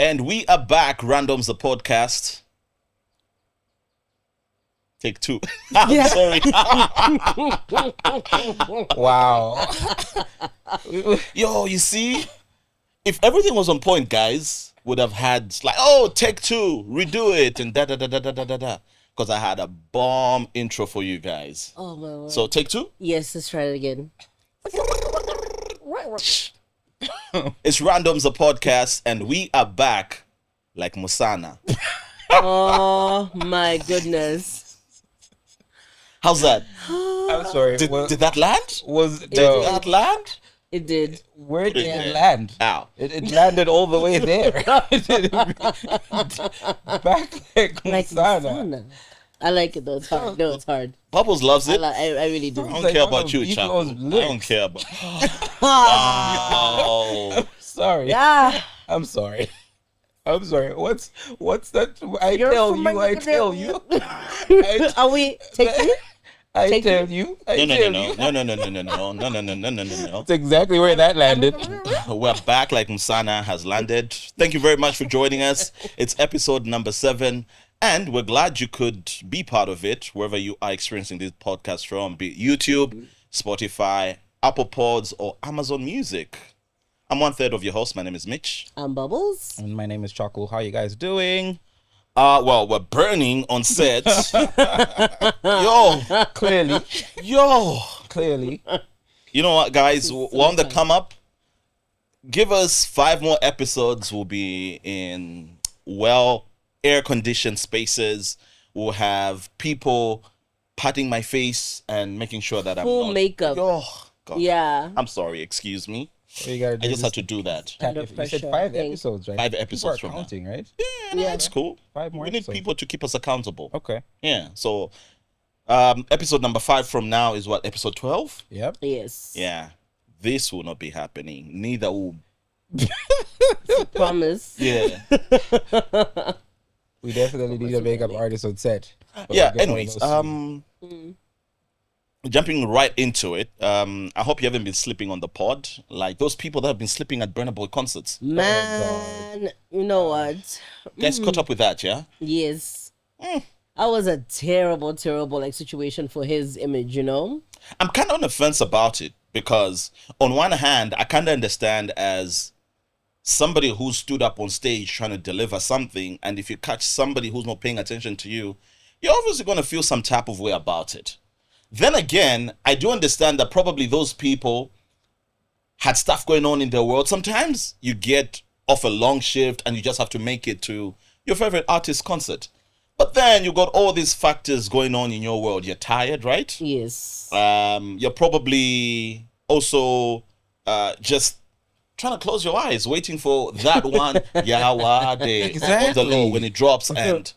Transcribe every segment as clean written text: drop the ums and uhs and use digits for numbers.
And we are back, Randoms the podcast. Take two. I'm sorry. Wow. Yo, you see, if everything was on point, guys would have had like, oh, take two, redo it, and da da da da da da da. Because I had a bomb intro for you guys. Oh my word. So take two. Yes, let's try it again. It's Randoms the podcast, and we are back like Musana. Oh my goodness. How's that? I'm sorry. Did that land? Did Did that land? It did. Where did Yeah. it land? Ow. It landed all the way there. Back like Like Musana. Musana. I like it though. It's hard. No, it's hard. Bubbles loves it. I really do. I don't like care one about of you, Biko's Chaku. I don't lyrics. care about. Wow. Sorry. Yeah. I'm sorry. I'm sorry. What's that? I You're tell from you. my- I tell you. Are we taking it? I Take tell you. I No, tell no, you. no, no, no, no, no, no, no, no, no, no, no, no, no. That's exactly where that landed. We're back like Musana has landed. Thank you very much for joining us. It's episode number 7, and we're glad you could be part of it wherever you are experiencing this podcast from, be it YouTube, Spotify, Apple Pods, or Amazon Music. I'm 1/3 of your host. My name is Mich. I'm Bubbles. And my name is Chaku. How you guys doing? Well, we're burning on set. Yo, Clearly. you know what, guys? We're on the come up. Give us 5 more episodes. We'll be in air-conditioned spaces. We'll have people patting my face and making sure that I'm Full not... makeup. Oh, God. Yeah. I'm sorry. Excuse me. You gotta do I just this had to do that. tap- Under You said pressure 5 thing. episodes, right? 5 episodes People from are now. counting, right? Yeah, that's cool. 5 more We need episodes. people to keep us accountable. Okay. Yeah. So, episode number 5 from now is what? Episode 12? Yep. Yes. Yeah. This will not be happening. Neither will. Promise. Yeah. We definitely need a makeup artist on set. But Yeah. we'll get one of Anyways, those jumping right into it. I hope you haven't been sleeping on the pod, like those people that have been sleeping at Burna Boy concerts. Man, you know what? Guys, caught up with that, yeah? Yes. That was a terrible, terrible like situation for his image, you know? I'm kind of on the fence about it because, on one hand, I kind of understand as somebody who stood up on stage trying to deliver something, and if you catch somebody who's not paying attention to you, you're obviously going to feel some type of way about it. Then again, I do understand that probably those people had stuff going on in their world. Sometimes you get off a long shift and you just have to make it to your favorite artist's concert. But then you got all these factors going on in your world. You're tired, right? Yes. You're probably also just trying to close your eyes, waiting for that one Yahweh of the Lord when it drops, and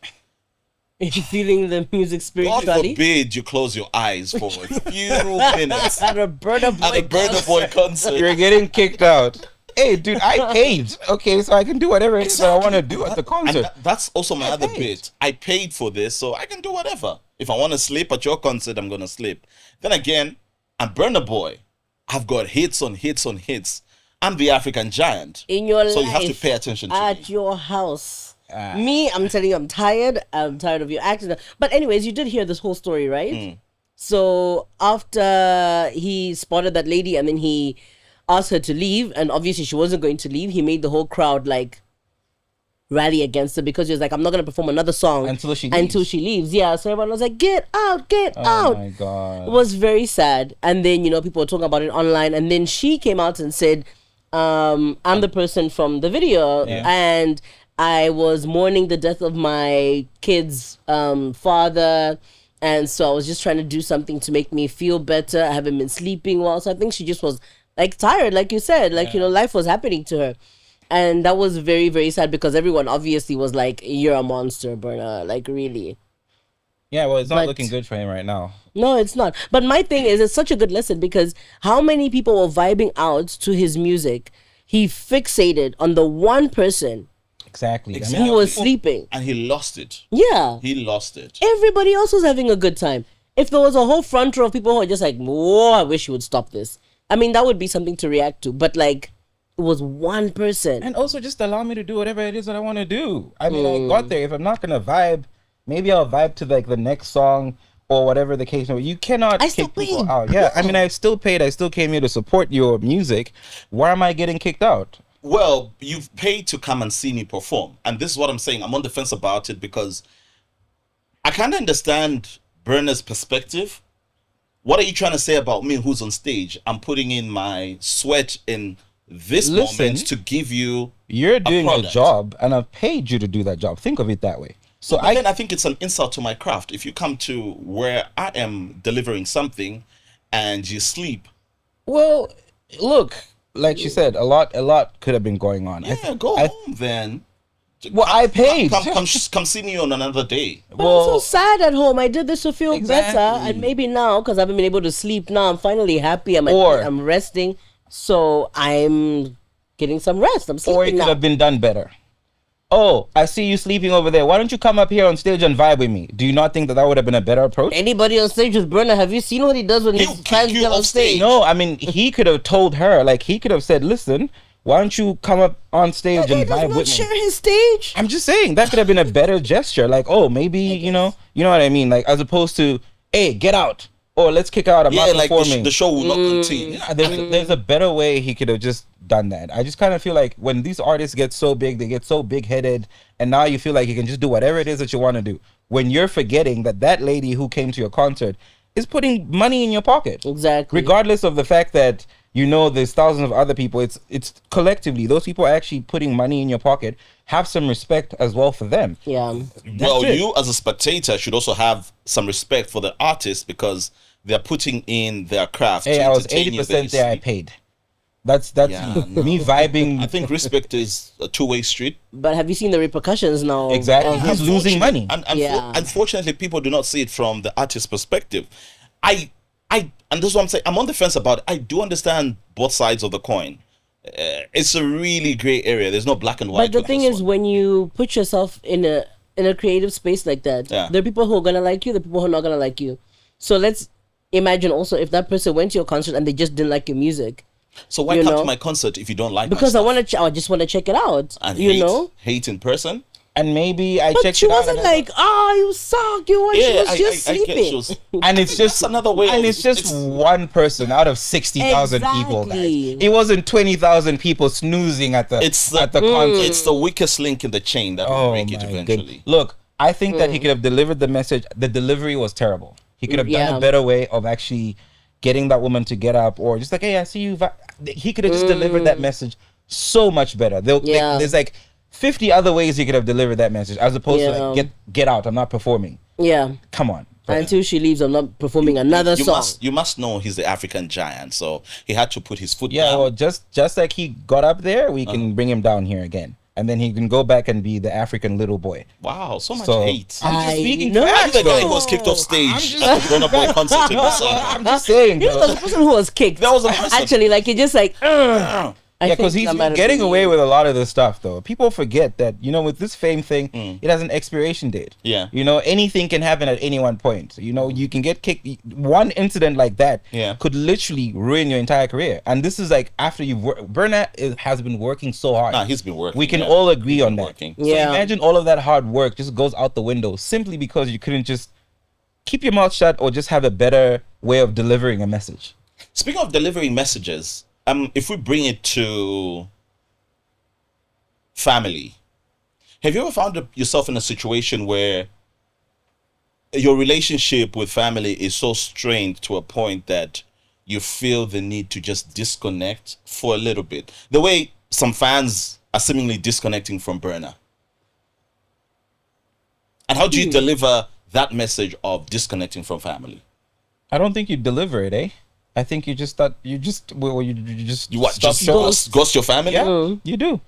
Feeling the music God spiritually. forbid you close your eyes for a few minutes At a Burna at a Boy Burna Boy concert. You're getting kicked out. Hey, dude, I paid. Okay, so I can do whatever it is that I want to do at the And concert. that's also my other paid. bit. I paid for this, so I can do whatever. If I want to sleep at your concert, I'm going to sleep. Then again, I'm Burna Boy. I've got hits on hits on hits. I'm the African giant. in your So life. you have to pay attention to at me. your house. Me, I'm telling you, I'm tired. I'm tired of your acting. But anyways, you did hear this whole story, right? So after he spotted that lady and then he asked her to leave, and obviously she wasn't going to leave, he made the whole crowd like rally against her because he was like, I'm not going to perform another song Until she leaves. Yeah, so everyone was like, get out, get out. Oh my God. It was very sad. And then, you know, people were talking about it online. And then she came out and said, I'm the person from the video. Yeah. And I was mourning the death of my kid's father. And so I was just trying to do something to make me feel better. I haven't been sleeping well. So I think she just was like tired, like you said. Like, you know, life was happening to her. And that was very, very sad because everyone obviously was like, you're a monster, Burna. Like, really. Yeah, well, it's not But- looking good for him right now. No, it's not. But my thing is, it's such a good lesson because how many people were vibing out to his music? He fixated on the one person Exactly. Exactly. who was sleeping. And he lost it. Yeah. He lost it. Everybody else was having a good time. If there was a whole front row of people who were just like, whoa, I wish you would stop this. I mean, that would be something to react to. But like, It was one person. And also just allow me to do whatever it is that I want to do. I mean, I got there. If I'm not gonna vibe, maybe I'll vibe to like the next song or whatever the case may be. You cannot I still kick people paid. out. Yeah, I mean, I still paid. I still came here to support your music. Why am I getting kicked out? Well, you've paid to come and see me perform. And this is what I'm saying. I'm on the fence about it because I kind of understand Burna's perspective. What are you trying to say about me who's on stage? I'm putting in my sweat in this moment to give you You're doing a product. job, and I've paid you to do that job. Think of it that way. So But then I think it's an insult to my craft. If you come to where I am delivering something and you sleep, well, look, like she said, a lot could have been going on. yeah, go home then. Well, I paid. Come see me on another day. But I'm so sad at home. I did this to feel Exactly. better, and maybe now because I haven't been able to sleep. Now I'm finally happy. Or- I'm resting, so I'm getting some rest. I'm Or it sleeping could now. have been done better. Oh, I see you sleeping over there. Why don't you come up here on stage and vibe with me? Do you not think that would have been a better approach? Anybody on stage with Burna, have you seen what he does when He'll his fans kick you get on off stage? stage. No, I mean, he could have told her, like, he could have said, listen, why don't you come up on stage He and does vibe not with share me? his stage. I'm just saying, that could have been a better gesture. Like, oh, maybe, you know what I mean? Like, as opposed to, hey, get out. Or let's kick out. I'm Yeah, not like the, performing. the show will not continue. Yeah, there's a better way he could have just done that. I just kind of feel like when these artists get so big, they get so big-headed, and now you feel like you can just do whatever it is that you want to do. When you're forgetting that that lady who came to your concert is putting money in your pocket. Exactly. Regardless of the fact that, you know, there's thousands of other people, it's collectively, those people are actually putting money in your pocket. Have some respect as well for them. Yeah. Well, it. you as a spectator should also have some respect for the artist because they're putting in their craft. Hey, to I was entertain you, 80% there, I basically. paid. That's Yeah, no. me vibing. I think respect is a two-way street. But have you seen the repercussions now? Exactly. of- He's losing money. And Yeah. unfortunately, people do not see it from the artist's perspective. And this is what I'm saying. I'm on the fence about it. I do understand both sides of the coin. It's a really gray area. There's no black and white. But the with thing this is, one. when you put yourself in a creative space like that, Yeah. there are people who are gonna like you, there are people who are not gonna like you. So let's imagine also if that person went to your concert and they just didn't like your music, So why you come know, to my concert if you don't like because my I stuff? want to, I just want to check it out. and you hate, know. hate in person? And maybe I But checked she it out. wasn't and I- like, you suck. You were, she was just I get sleeping. shows. and it's just another way and of- it's just it's- one person out of 60,000 people, Exactly. guys. It wasn't 20,000 people snoozing at the It's the, at the concert. it's the weakest link in the chain that will Oh break it my eventually. goodness. Look, I think that he could have delivered the message. The delivery was terrible. He could have done Yeah. a better way of actually getting that woman to get up, or just like, hey, I see you. He could have just delivered that message so much better. Yeah. There's like 50 other ways he could have delivered that message, as opposed to Yeah. like, get out. I'm not performing. Yeah. Come on. Until she leaves, I'm not performing another you song. you must know he's the African giant, so he had to put his foot Yeah, down. well, just like he got up there, we can bring him down here again, and then he can go back and be the African little boy. Wow, so much So hate. I'm just I speaking know. facts, I'm the guy though. who was kicked off stage at the Burna Boy concert in December. I'm just saying. You know, bro. the person who was kicked. That was a person. Actually, like, it just like, Yeah, because he's been getting away with a lot of this stuff, though. People forget that, you know, with this fame thing, it has an expiration date. Yeah. You know, anything can happen at any one point. You know, you can get kicked. One incident like that could literally ruin your entire career. And this is like after you've worked. Burna has been working so hard. Nah, he's been working. We can yeah. all agree He's on been that. working. So Yeah. imagine all of that hard work just goes out the window simply because you couldn't just keep your mouth shut or just have a better way of delivering a message. Speaking of delivering messages, if we bring it to family, have you ever found yourself in a situation where your relationship with family is so strained to a point that you feel the need to just disconnect for a little bit, the way some fans are seemingly disconnecting from Burna? And how do you deliver that message of disconnecting from family? I don't think you deliver it, eh? I think you just stop You what? stop Just showing. ghost your family? Yeah, you do.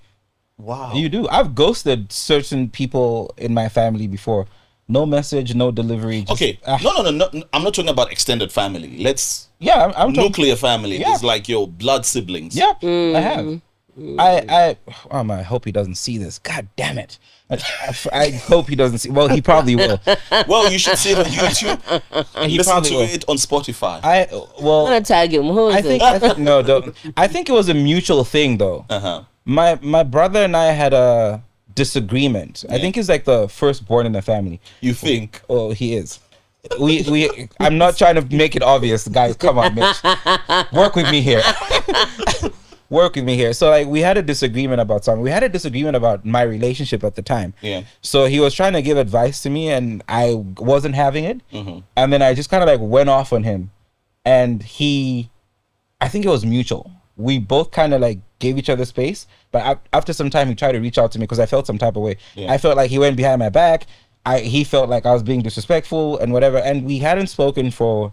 Wow. You do. I've ghosted certain people in my family before. No message, no delivery. Just, Okay. No. I'm not talking about extended family. Let's Yeah, I'm talking. nuclear family. Yeah. It's like your blood siblings. Yeah, I have. I hope he doesn't see this. God damn it. I hope he doesn't see. Well, he probably will. Well, you should see it on YouTube and He listen probably to will. it on Spotify. I'm gonna tag him. Who is I it? think no, don't. I think it was a mutual thing though. Uh-huh. My brother and I had a disagreement. I think he's like the firstborn in the family. You think? Oh, he is. I'm not trying to make it obvious, guys. Come on, Mitch. Work with me here. Work with me here. So like we had a disagreement about something. We had a disagreement about my relationship at the time. Yeah. So he was trying to give advice to me and I wasn't having it. Mm-hmm. And then I just kind of like went off on him. And I think it was mutual. We both kind of like gave each other space. But after some time, he tried to reach out to me because I felt some type of way. Yeah. I felt like he went behind my back. He felt like I was being disrespectful and whatever. And we hadn't spoken for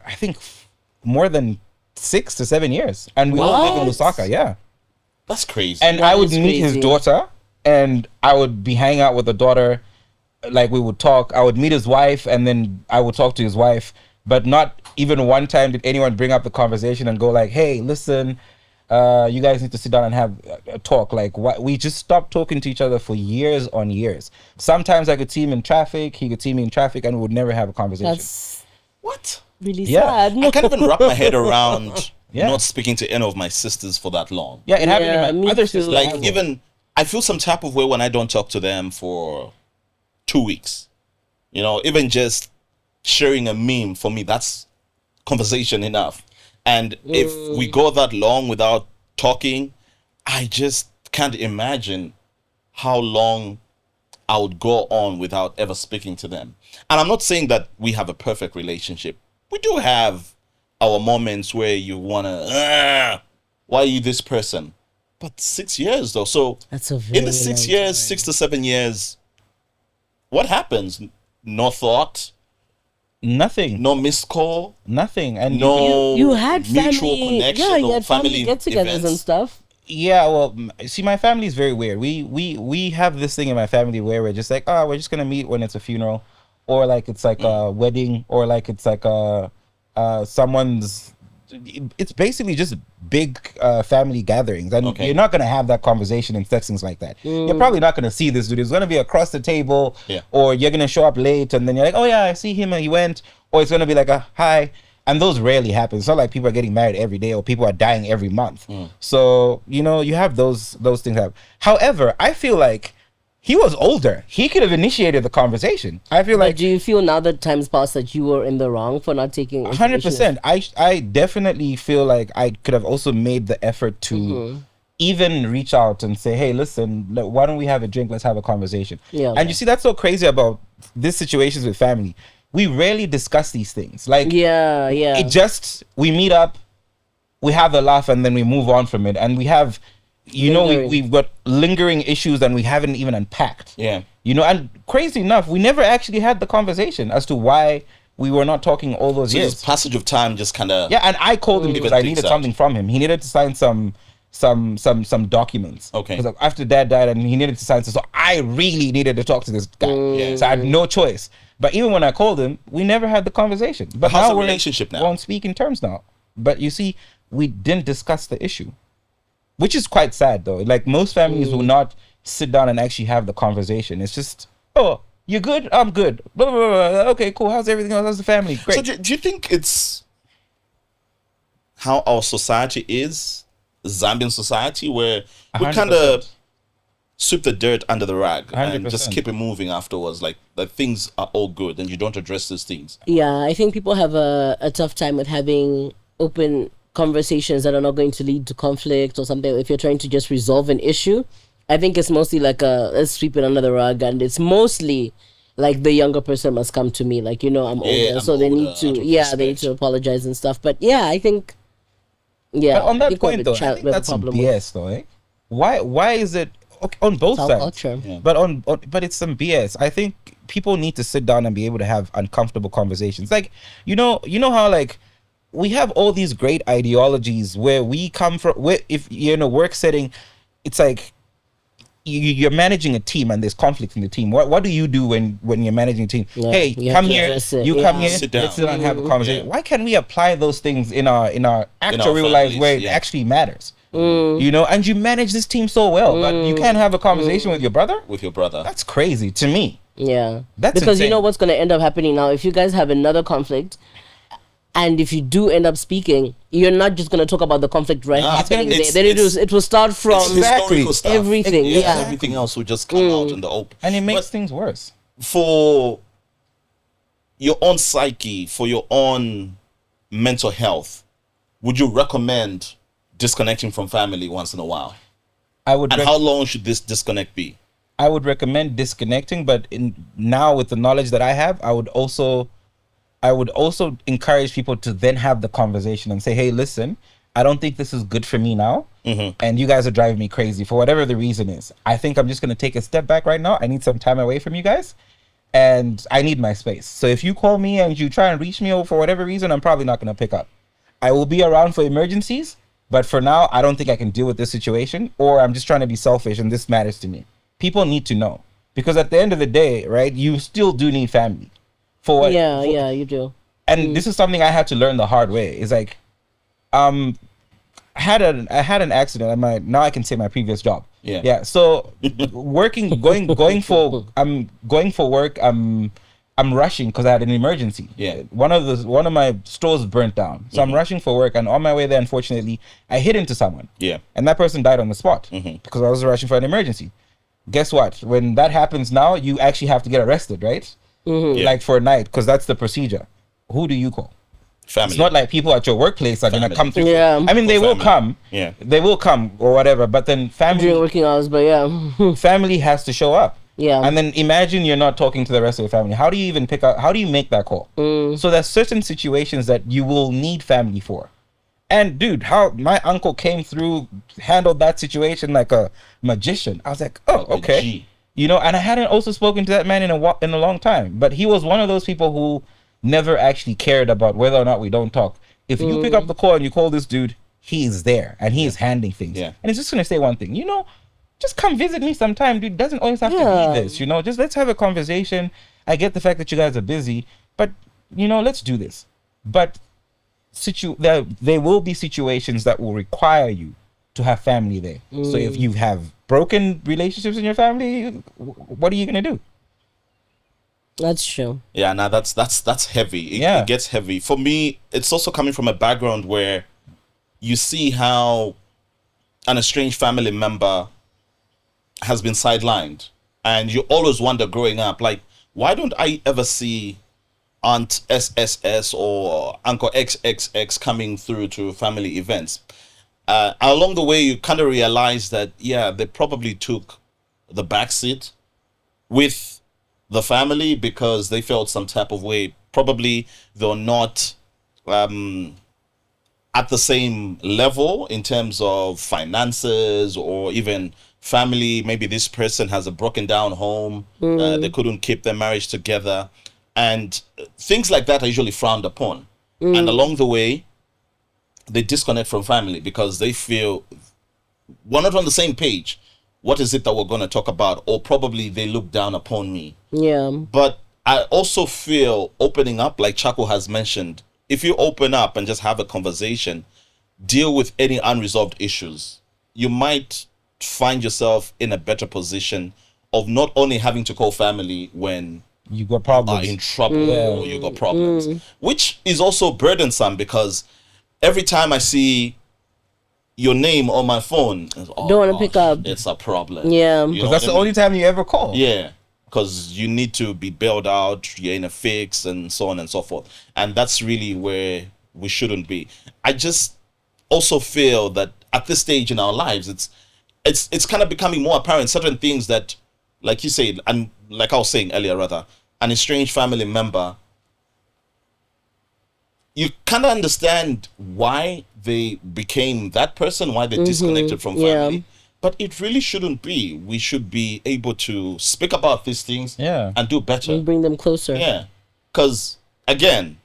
I think more than 6 to 7 years. And we all live in What? Lusaka, yeah. That's crazy. And That I would is meet his crazy. daughter and I would be hanging out with the daughter. Like we would talk. I would meet his wife and then I would talk to his wife. But not even one time did anyone bring up the conversation and go like, hey, listen, you guys need to sit down and have a talk. Like we just stopped talking to each other for years on years. Sometimes I could see him in traffic. He could see me in traffic and we would never have a conversation. That's What? really Yeah. sad. I can't even wrap my head around Yeah. not speaking to any of my sisters for that long. Yeah, it happened Yeah, to my me other too. sister. Like as well. even I feel some type of way when I don't talk to them for 2 weeks. You know, even just sharing a meme for me, that's conversation enough. And if we go that long without talking, I just can't imagine how long I would go on without ever speaking to them. And I'm not saying that we have a perfect relationship. We do have our moments where you wanna, why are you this person? But 6 years though. So That's a very in the 6 long years, time. 6 to 7 years, what happens? No thought, Nothing. no missed call, Nothing. And no You had mutual family, connection, yeah, you no had family get-togethers events. and stuff. yeah, well, see, my family is very weird. We have this thing in my family where we're just like, oh, we're just gonna meet when it's a funeral, or like it's like a wedding, or like it's like someone's. It's basically just big family gatherings, and Okay. you're not gonna have that conversation in settings like that. You're probably not gonna see this dude. It's gonna be across the table, Yeah. or you're gonna show up late, and then you're like, oh yeah, I see him, and he went, or it's gonna be like a hi. And those rarely happen. It's not like people are getting married every day or people are dying every month. So, you know, you have those things happen. However, I feel like he was older. He could have initiated the conversation. I feel But like do you feel now that time's passed that you were in the wrong for not taking 100%. I definitely feel like I could have also made the effort to even reach out and say, hey, listen, why don't we have a drink? Let's have a conversation. Yeah. And you see, that's so crazy about these situations with family. We rarely discuss these things. Like, Yeah, yeah. it just, we meet up, we have a laugh, and then we move on from it. And we have, you know, Lingering. we've got lingering issues and we haven't even unpacked. Yeah. You know, and crazy enough, we never actually had the conversation as to why we were not talking all those So years. this passage of time just kind of Yeah, and I called him because I Things needed out. something from him. He needed to sign some documents. Okay. Because after Dad died, and he needed to sign some, so I really needed to talk to this guy. Yeah. So I had no choice. But even when I called him, we never had the conversation. But how's now the we're relationship now? We're on speaking terms now. But you see, we didn't discuss the issue, which is quite sad though. Like most families will not sit down and actually have the conversation. It's just, oh, you good? I'm good. Blah, blah, blah, blah. Okay, cool. How's everything else? How's the family? Great. So do you think it's how our society is, Zambian society, where we kind 100%. of sweep the dirt under the rag and 100%. just keep it moving afterwards, like things are all good and you don't address these things? Yeah, I think people have a tough time with having open conversations that are not going to lead to conflict or something. If you're trying to just resolve an issue, I think it's mostly like let's sweep it under the rug, and it's mostly like the younger person must come to me, like, you know, I'm older, I'm so they need older, to, out of they need respect. to apologize and stuff. But yeah, I think, yeah. But on I that think we have point, a though, cha- I we think have a that's some problem with BS, though. Eh? Why is it okay, on both our sides? culture. Yeah. But but it's some BS. I think people need to sit down and be able to have uncomfortable conversations. Like, you know how like we have all these great ideologies where we come from. Where if you're in a work setting, it's like you're managing a team and there's conflict in the team. What do you do when you're managing a team? Yeah, Hey, you have come to here. address it, You yeah. come here. Sit down. Let's sit down and have a conversation. Yeah. Why can't we apply those things in our actual real lives families, where it yeah. actually matters? You know, and you manage this team so well, but you can't have a conversation with your brother? With your brother. That's crazy to me. Yeah. That's because you insane. know what's going to end up happening now? If you guys have another conflict, and if you do end up speaking, you're not just going to talk about the conflict right happening there. Then it will start from It's historical stuff. everything. Yeah. Everything else will just come out in the open. And it makes things worse. For your own psyche, for your own mental health, would you recommend disconnecting from family once in a while? And how long should this disconnect be? I would recommend disconnecting, but now with the knowledge that I have, I would also encourage people to then have the conversation and say, hey, listen, I don't think this is good for me now. And you guys are driving me crazy for whatever the reason is. I think I'm just going to take a step back right now. I need some time away from you guys and I need my space. So if you call me and you try and reach me for whatever reason, I'm probably not going to pick up. I will be around for emergencies, but for now, I don't think I can deal with this situation, or I'm just trying to be selfish and this matters to me. People need to know, because at the end of the day, right, you still do need family. Yeah, you do. And this is something I had to learn the hard way. It's like, I had an accident at now I can say my previous job. Yeah. So going for work. I'm rushing because I had an emergency. Yeah. One of my stores burnt down, so I'm rushing for work. And on my way there, unfortunately, I hit into someone. Yeah. And that person died on the spot because I was rushing for an emergency. Guess what? When that happens now, you actually have to get arrested, right? Like for a night, because that's the procedure. Who do you call? Family. It's not like people at your workplace are gonna come through. Yeah. I mean, they will come. Yeah. They will come or whatever. But then family During working hours, but yeah. family has to show up. Yeah. And then imagine you're not talking to the rest of your family. How do you even pick up? How do you make that call? So there's certain situations that you will need family for. And dude, how my uncle came through, handled that situation like a magician. I was like, oh, okay. You know, and I hadn't also spoken to that man in a long time. But he was one of those people who never actually cared about whether or not we don't talk. If you pick up the call and you call this dude, he's there and he is handling things. Yeah. And he's just gonna say one thing, you know, just come visit me sometime, dude. Doesn't always have to be this, you know. Just let's have a conversation. I get the fact that you guys are busy, but you know, let's do this. But there will be situations that will require you to have family there. So if you have broken relationships in your family, what are you gonna do? That's true. Yeah, now that's heavy. It gets heavy. For me, it's also coming from a background where you see how an estranged family member has been sidelined, and you always wonder growing up, like, why don't I ever see Aunt SSS or Uncle XXX coming through to family events? Along the way, you kind of realize that, yeah, they probably took the backseat with the family because they felt some type of way. Probably they're not at the same level in terms of finances or even family. Maybe this person has a broken down home. They couldn't keep their marriage together. And things like that are usually frowned upon. And along the way, they disconnect from family because they feel we're not on the same page. What is it that we're going to talk about? Or probably they look down upon me. Yeah. But I also feel opening up, like Chaku has mentioned, if you open up and just have a conversation, deal with any unresolved issues, you might find yourself in a better position of not only having to call family when you got problems, are in trouble or you got problems, which is also burdensome because every time I see your name on my phone, don't want to pick up. It's a problem. Yeah, because that's the only time you ever call. Yeah, because you need to be bailed out, you're in a fix, and so on and so forth. And that's really where we shouldn't be. I just also feel that at this stage in our lives, it's kind of becoming more apparent certain things that, like you said, and like I was saying earlier, rather, an estranged family member, you kind of understand why they became that person, why they disconnected from family. But it really shouldn't be. We should be able to speak about these things and do better. And bring them closer. Yeah. Because, again,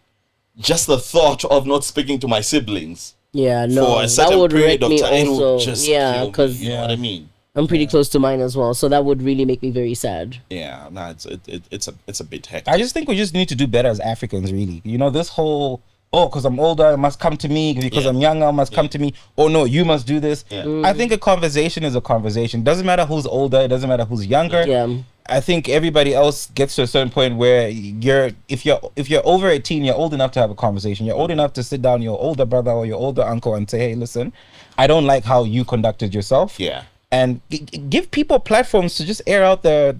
just the thought of not speaking to my siblings for a certain that would period wreck of me time also. will just Because you know what I mean? I'm pretty close to mine as well, so that would really make me very sad. Yeah, no, it's a bit hectic. I just think we just need to do better as Africans, really. You know, this whole oh, because I'm older, it must come to me. Because I'm younger, it must come to me. Oh no, you must do this. I think a conversation is a conversation. Doesn't matter who's older. It doesn't matter who's younger. Yeah. I think everybody else gets to a certain point where if you're over 18, you're old enough to have a conversation. You're old enough to sit down with your older brother or your older uncle and say, hey, listen, I don't like how you conducted yourself. Yeah. And give people platforms to just air out their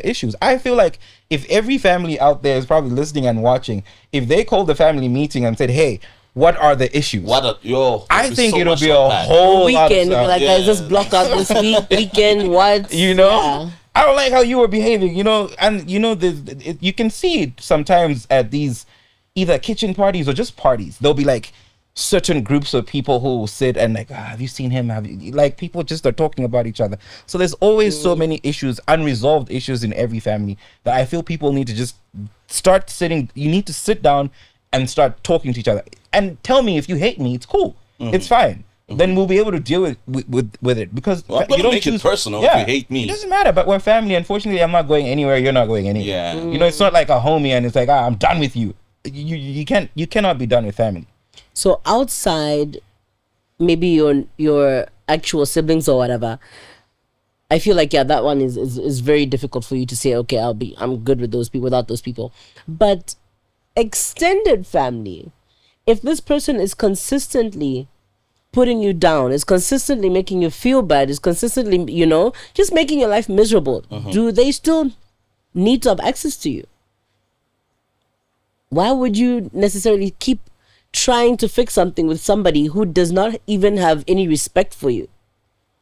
issues. I feel like if every family out there is probably listening and watching, if they called the family meeting and said, hey, what are the issues? I think it'll be a whole weekend. lot of Like, guys, just block out this weekend. What? You know? I don't like how you were behaving, and you can see it sometimes at these either kitchen parties or just parties. There'll be like certain groups of people who will sit and like, have you seen him? Have you, like, people just are talking about each other. So there's always so many issues, unresolved issues in every family that I feel people need to just start sitting. You need to sit down and start talking to each other and tell me if you hate me. It's cool. It's fine. Then we'll be able to deal with it because I'm gonna make it personal if you hate me. It doesn't matter, but we're family. Unfortunately, I'm not going anywhere. You're not going anywhere. Yeah. It's not like a homie and it's like, I'm done with you. You cannot be done with family. So outside, maybe your actual siblings or whatever, I feel like that one is very difficult for you to say. Okay, I'm good with those people without those people, but extended family, if this person is consistently putting you down, is consistently making you feel bad, is consistently, just making your life miserable, do they still need to have access to you? Why would you necessarily keep trying to fix something with somebody who does not even have any respect for you?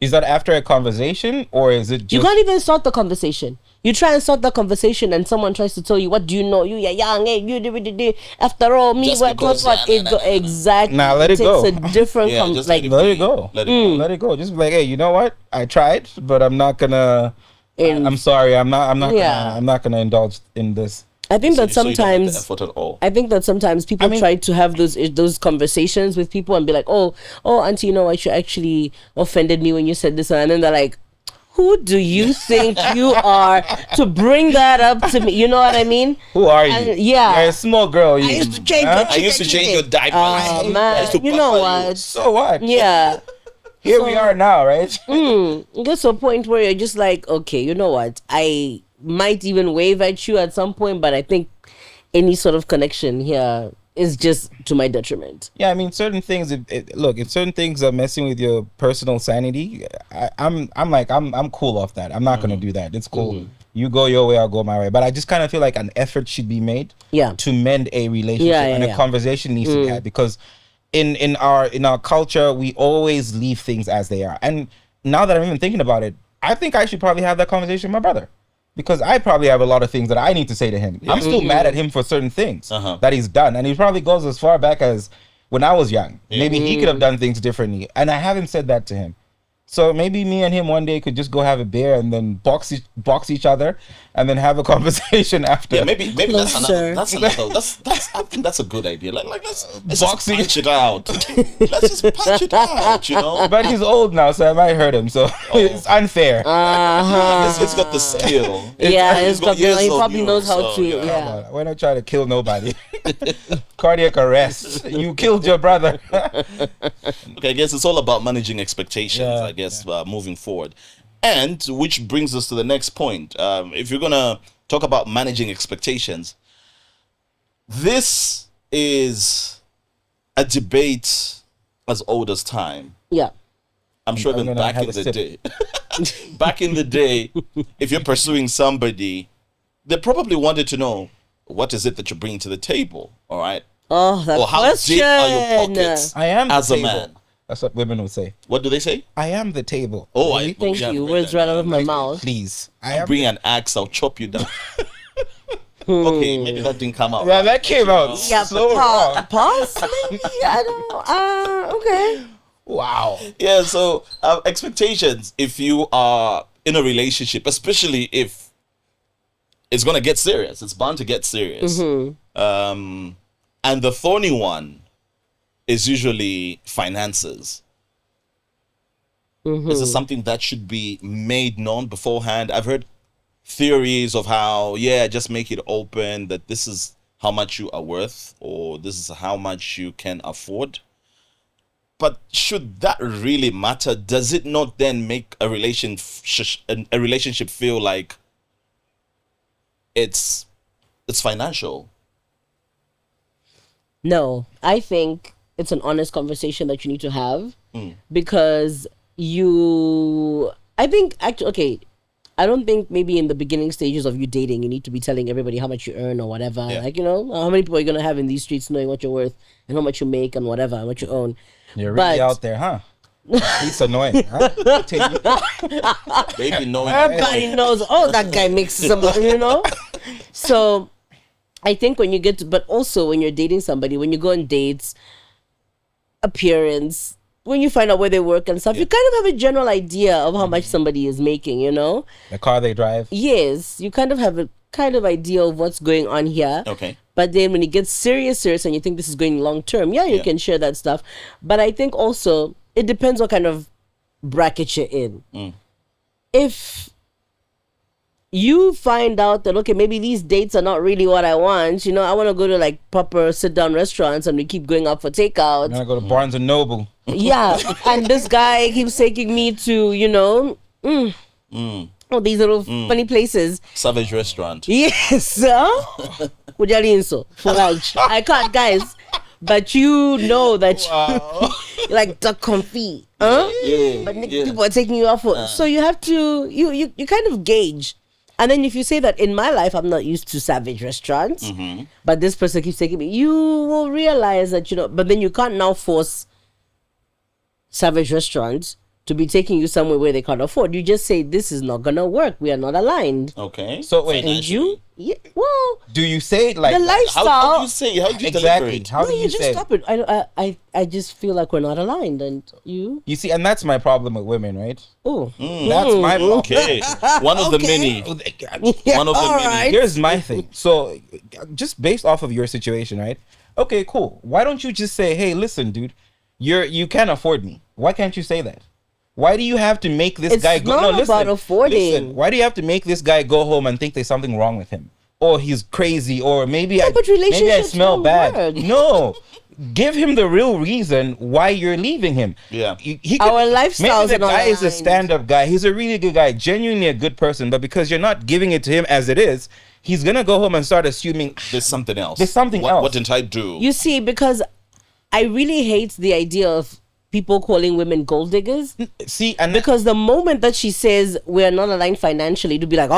Is that after a conversation or is it just... You can't even start the conversation. You try and start the conversation and someone tries to tell you, what do you know? You're young, hey, you after all, me, what. Exactly. Nah, let it go. It's a different... let it go. Let it go. Just be like, hey, you know what? I tried, but I'm not gonna... I'm sorry. I'm not gonna indulge in this. I think that So you don't make the sometimes effort at all. I think that sometimes people try to have those conversations with people and be like, oh, auntie, you know what, you actually offended me when you said this, and then they're like, who do you think you are to bring that up to me? You know what I mean? Who are you? And, yeah, you're a small girl. I used to change your diapers. Oh man, you know what? So what? Yeah. Here we are now, right? It gets to a point where you're just like, okay, you know what? I might even wave at you at some point, but I think any sort of connection here is just to my detriment. Yeah, I mean, certain things. If certain things are messing with your personal sanity, I'm cool off that. I'm not gonna do that. It's cool. You go your way, I'll go my way. But I just kind of feel like an effort should be made. To mend a relationship, and a conversation needs to be had, because in our culture, we always leave things as they are. And now that I'm even thinking about it, I think I should probably have that conversation with my brother, because I probably have a lot of things that I need to say to him. I'm still mad at him for certain things that he's done, and he probably goes as far back as when I was young. Maybe he could have done things differently, and I haven't said that to him. So maybe me and him one day could just go have a beer and then box each other, and then have a conversation after. Yeah, maybe that's another. I think that's a good idea. Let's just punch it out. Let's just punch it out. But he's old now, so I might hurt him. So it's unfair. It's got the skill. He probably knows how to. Yeah. We're not trying to kill nobody. Cardiac arrest. You killed your brother. Okay, I guess it's all about managing expectations. I guess moving forward. And which brings us to the next point. If you're going to talk about managing expectations, this is a debate as old as time. Yeah. I'm sure that back in the day, if you're pursuing somebody, they probably wanted to know, what is it that you're bringing to the table? All right. Oh, that question. Deep are your pockets? I am as a table. Man. That's what women would say. What do they say? I am the table. Oh, thank you. Words right out of my mouth. Please. I'll bring an axe. I'll chop you down. Okay, maybe that didn't come out. Yeah, that came out. Yeah, so wrong. Pause. Maybe I don't. Okay. Wow. Yeah. So expectations. If you are in a relationship, especially if it's gonna get serious, it's bound to get serious. And the thorny one is usually finances. Is this something that should be made known beforehand? I've heard theories of how, just make it open, that this is how much you are worth, or this is how much you can afford. But should that really matter? Does it not then make a relationship feel like it's financial? No, I think it's an honest conversation that you need to have because I think actually, okay, I don't think maybe in the beginning stages of you dating, you need to be telling everybody how much you earn or whatever. Yeah. Like, how many people are you going to have in these streets knowing what you're worth and how much you make and whatever, and what you own. You're really out there, huh? It's annoying. Huh? Baby, knowing Everybody knows, that guy makes some, So I think when you get to, but also when you're dating somebody, when you go on dates, appearance, when you find out where they work and stuff, you kind of have a general idea of how much somebody is making, The car they drive. Yes, you kind of have a kind of idea of what's going on here. Okay. But then when it gets serious and you think this is going long term, you can share that stuff. But I think also it depends what kind of bracket you're in. If you find out that, okay, maybe these dates are not really what I want, I want to go to like proper sit down restaurants and we keep going out for takeout. I'm gonna go to Barnes and Noble. Yeah, and this guy keeps taking me to, all these little funny places. Savage restaurant. Yes, Ujalinso for lunch. I can't, guys, but you know that you like duck confit, huh? Yeah, But people are taking you out for, so you have to you kind of gauge. And then if you say that in my life I'm not used to savage restaurants, but this person keeps taking me, you will realize that but then you can't now force savage restaurants to be taking you somewhere where they can't afford. You just say, this is not gonna work. We are not aligned. Okay. So wait, And you? Yeah, well, do you say it like the that? lifestyle. How do you say? How do you deliver Exactly. it? How do you you just say? stop it. I just feel like we're not aligned, and you. You see, and that's my problem with women, right? Oh, That's my problem. Okay. One of the many. One of the all many. right. Here's my thing. So, just based off of your situation, right? Okay, cool. Why don't you just say, "Hey, listen, dude, you can't afford me." Why can't you say that? Why do you have to make this It's guy go? not about affording. Listen, why do you have to make this guy go home and think there's something wrong with him, or he's crazy, or maybe but maybe I relationships smell don't bad? work. No, give him the real reason why you're leaving him. Yeah. Our lifestyles Maybe are the not guy is a aligned. stand-up guy. He's a really good guy, genuinely a good person. But because you're not giving it to him as it is, he's gonna go home and start assuming There's something else. There's something what, else. What didn't I do? You see, because I really hate the idea of people calling women gold diggers. See, and Because the moment that she says we're not aligned financially, to be like,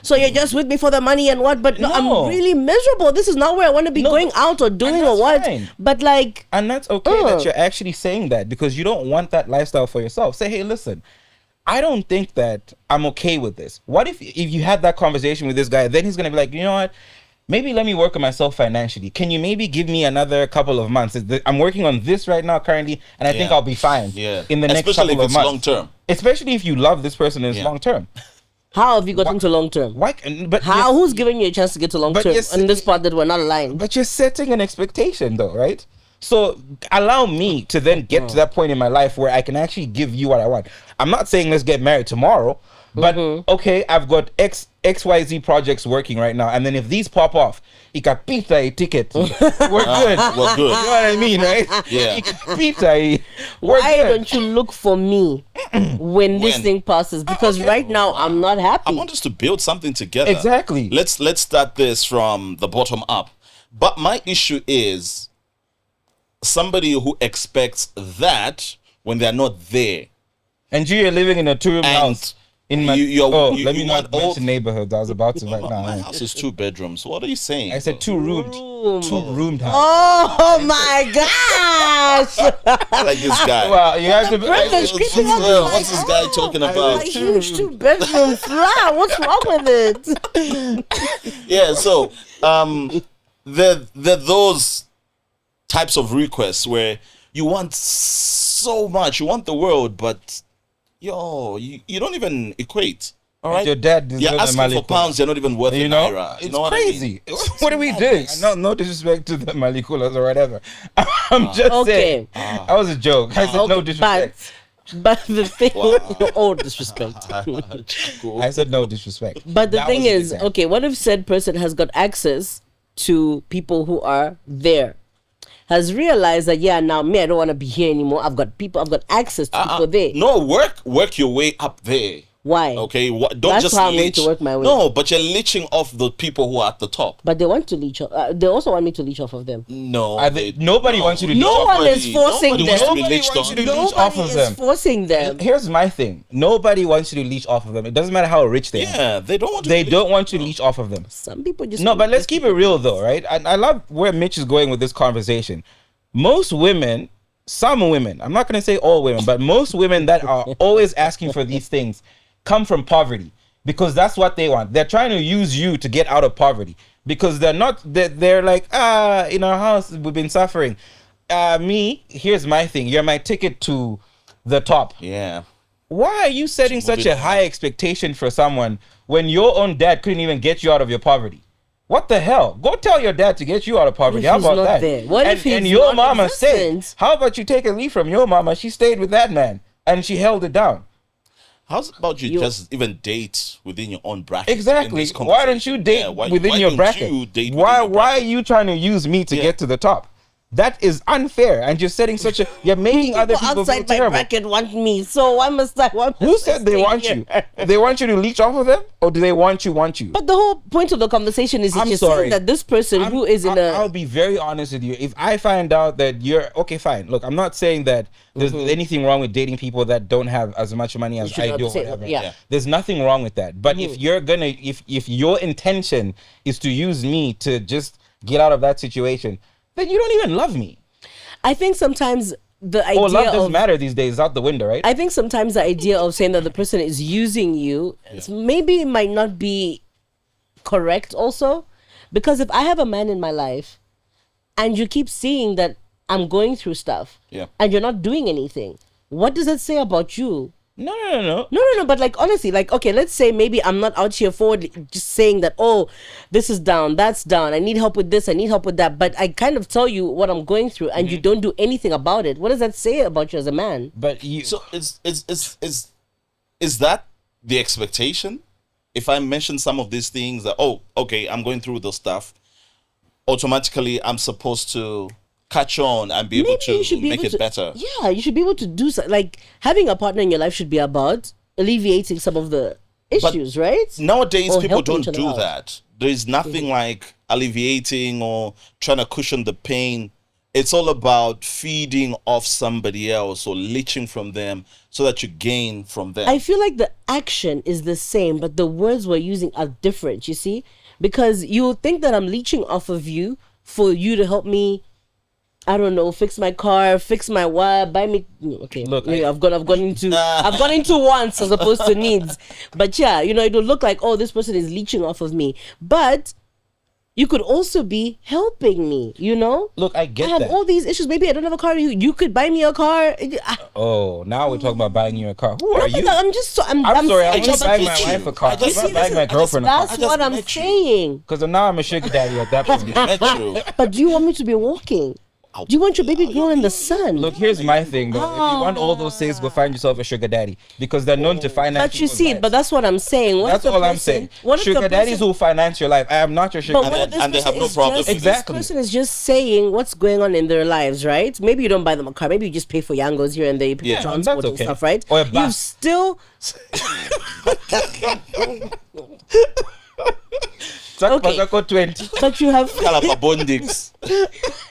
so you're just with me for the money and what? But no, No. I'm really miserable. This is not where I want to be going out or doing or that's what. fine. But like, And that's okay that you're actually saying that, because you don't want that lifestyle for yourself. Say, hey, listen, I don't think that I'm okay with this. What if you had that conversation with this guy, then he's gonna be like, you know what? Maybe let me work on myself financially. Can you maybe give me another couple of months? I'm working on this right now currently, and I think Yeah. I'll be fine in the next Especially couple if of it's months. long term. Especially if you love this person and it's Yeah. long term. how have you gotten to long term? Why? But How? Who's giving you a chance to get to long but term yes, on this part that we're not aligned? But you're setting an expectation, though, right? So allow me to then get to that point in my life where I can actually give you what I want. I'm not saying let's get married tomorrow, but okay, I've got XYZ projects working right now, and then if these pop off, ikapita a ticket, we're good. We're good. You know what I mean, right? Yeah. Ikapita, we're Why good. don't you look for me when this When? thing passes? Because Okay. right now I'm not happy. I want us to build something together. Exactly. Let's start this from the bottom up. But my issue is somebody who expects that when they're not there. And you're living in a two-room And house. In my, you let me want not all- mention neighborhood. I was about to right My now. house is 2 bedrooms. What are you saying? I said two-roomed house. Oh my gosh! I like this guy. Well, you have to. British creeping up Well, in what's my this guy house. talking A about? huge 2-bedroom flat. What's wrong with it? Yeah, so there those types of requests where you want so much, you want the world, but you don't even equate. All right, Your dad deserves you're a asking Mali for pounds, you're not even worth You a know, naira. it's You know what I mean? crazy. What are we doing? No disrespect to the Malikulas or whatever. I'm just saying. Okay. That was a joke. I said no disrespect. But the thing, oh, disrespect. I said no disrespect. But the That thing was a is, example. okay, what if said person has got access to people who are there, has realized that now me, I don't want to be here anymore. I've got access to people there. No, work your way up there. Why? Okay, don't That's just how I'm going leech. to work my way. No, but you're leeching off the people who are at the top. But they want to leech. They also want me to leech off of them. No, nobody wants you to leech No off. one is forcing Nobody them. wants to be Nobody leeched wants on. you to leech off of Nobody them. is forcing them. Here's my thing. Nobody wants you to leech off of them. It doesn't matter how rich they are. Yeah, they don't want to. They don't want you to leech off of them. Some people just No, but let's keep it real though, right? I love where Mitch is going with this conversation. Most women, some women, I'm not going to say all women, but most women that are always asking for these things come from poverty because that's what they want. They're trying to use you to get out of poverty because they're like, in our house, we've been suffering. Here's my thing. You're my ticket to the top. Yeah. Why are you setting such a high expectation for someone when your own dad couldn't even get you out of your poverty? What the hell? Go tell your dad to get you out of poverty. How he's about not that? there? What if he's and your not mama stayed? existent? How about you take a leave from your mama? She stayed with that man and she held it down. How's about you just even date within your own bracket? Exactly. Why don't you date within your bracket? Why are you trying to use me to get to the top? That is unfair, and you're setting you're making other people feel outside my terrible. bracket want me, so why must I? Who said they want you? They want you to leech off of them, or do they want you? But the whole point of the conversation is that you're saying that this person who is in I'll be very honest with you. If I find out that you're okay, fine. Look, I'm not saying that there's anything wrong with dating people that don't have as much money as I do. Whatever. Yeah. There's nothing wrong with that. But if you're gonna, if your intention is to use me to just get out of that situation, then you don't even love me. I think sometimes the idea love doesn't matter these days. It's out the window, right? I think sometimes the idea of saying that the person is using you, maybe it might not be correct also. Because if I have a man in my life and you keep seeing that I'm going through stuff and you're not doing anything, what does that say about you? No. But like honestly, like okay, let's say maybe I'm not out here forward just saying that this is down, that's down. I need help with this, I need help with that. But I kind of tell you what I'm going through, and you don't do anything about it. What does that say about you as a man? But you. So is that the expectation? If I mention some of these things that okay, I'm going through this stuff, automatically I'm supposed to catch on and be able to make it better. Yeah, you should be able to do something. Like having a partner in your life should be about alleviating some of the issues, right? Nowadays, Or people helping don't each other do out. that. There is nothing like alleviating or trying to cushion the pain. It's all about feeding off somebody else or leeching from them so that you gain from them. I feel like the action is the same, but the words we're using are different, you see? Because you think that I'm leeching off of you for you to help me, I don't know, fix my car, fix my wire, buy me. Okay, look, I've gone into wants as opposed to needs. But yeah, it'll look like this person is leeching off of me. But you could also be helping me. Look, I get I have that. all these issues. Maybe I don't have a car. You could buy me a car. Now we're talking about buying you a car. Who are you? I'm just. I'm sorry. I saying just about buying you. my wife a car. I just- I'm not buying my girlfriend a car. That's what I'm saying. Because now I'm a sugar daddy at that point. That's true. But do you want me to be walking? Do you want your baby girl in the sun? Look, here's my thing though. If you want all those things, go find yourself a sugar daddy because they're known to finance. But you people's see, lives. but that's what I'm saying. What if That's the all I'm person- saying. What if the Sugar daddies person- will finance your life. I am not your sugar But what daddy. if this and they have person no is problem just- with Exactly. This person is just saying what's going on in their lives, right? Maybe you don't buy them a car. Maybe you just pay for yangos here and there. You pay for transport that's and okay. stuff, right? Or a You bus. still Okay. Sako 20. but you have Calababondix.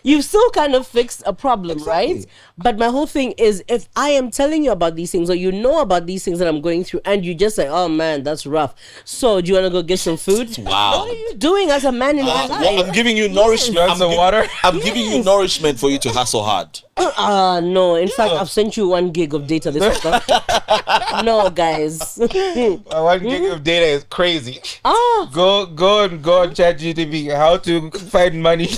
you've still kind of fixed a problem, right? But my whole thing is if I am telling you about these things or you know about these things that I'm going through and you just say, oh man, that's rough. So do you want to go get some food? Wow. What are you doing as a man in my life? Well, I'm giving you nourishment. Some water. I'm giving you nourishment for you to hustle hard. No. In fact, I've sent you 1 gig of data this week. No, guys. 1 gig of data is crazy. Go on ChatGPT how to find money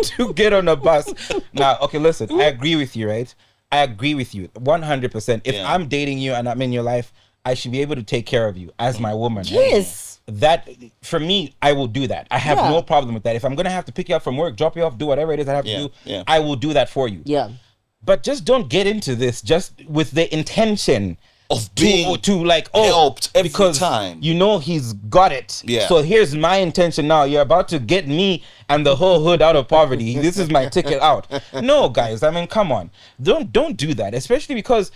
to get on a bus. Now, okay, listen, I agree with you, right? I agree with you 100%. If I'm dating you and I'm in your life, I should be able to take care of you as my woman. Right? Yes. That for me, I will do that. I have no problem with that. If I'm gonna have to pick you up from work, drop you off, do whatever it is I have to do, I will do that for you. Yeah. But just don't get into this just with the intention of being to like helped every because time. you know he's got it. Yeah. So here's my intention now. You're about to get me and the whole hood out of poverty. This is my ticket out. No, guys. I mean, come on. Don't do that. Especially because,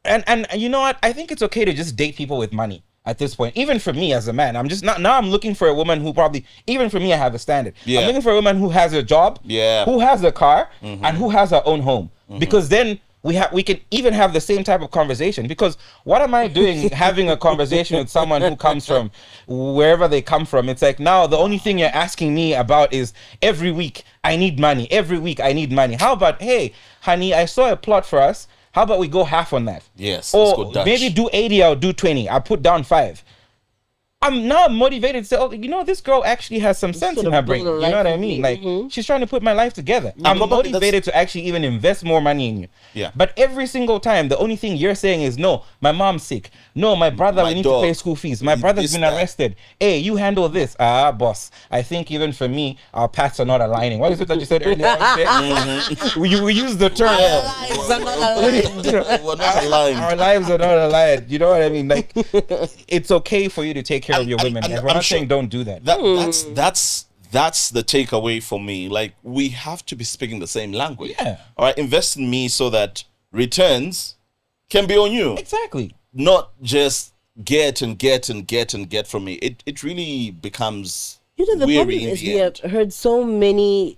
and you know what? I think it's okay to just date people with money at this point. Even for me as a man, I'm just not now. I'm looking for a woman who probably even for me I have a standard. Yeah. I'm looking for a woman who has a job. Yeah. Who has a car and who has her own home because then. We can even have the same type of conversation because what am I doing having a conversation with someone who comes from wherever they come from? It's like now the only thing you're asking me about is every week I need money. Every week I need money. How about, hey, honey, I saw a plot for us. How about we go half on that? Yes. Let's go Or Dutch. maybe do 80, I'll do 20. I'll put down 5. I'm now motivated to say, oh, you know, this girl actually has some sense in her brain. You know what I mean? Like, she's trying to put my life together. I'm probably motivated to actually even invest more money in you. Yeah. But every single time, the only thing you're saying is, no, my mom's sick. No, my brother, My we need dog. to pay school fees. My brother's This, been that. arrested. Hey, you handle this. Boss, I think even for me, our paths are not aligning. What is it that you said earlier? We use the term. We're not aligned. Our lives are not aligned. You know what I mean? Like, it's okay for you to take care of your women. and We're I'm not sure saying don't do that. That's the takeaway for me. Like we have to be speaking the same language. Yeah. All right. Invest in me so that returns can be on you, Exactly. not just get and get and get and get from me. It really becomes You know, the problem weary in is the we have end. heard so many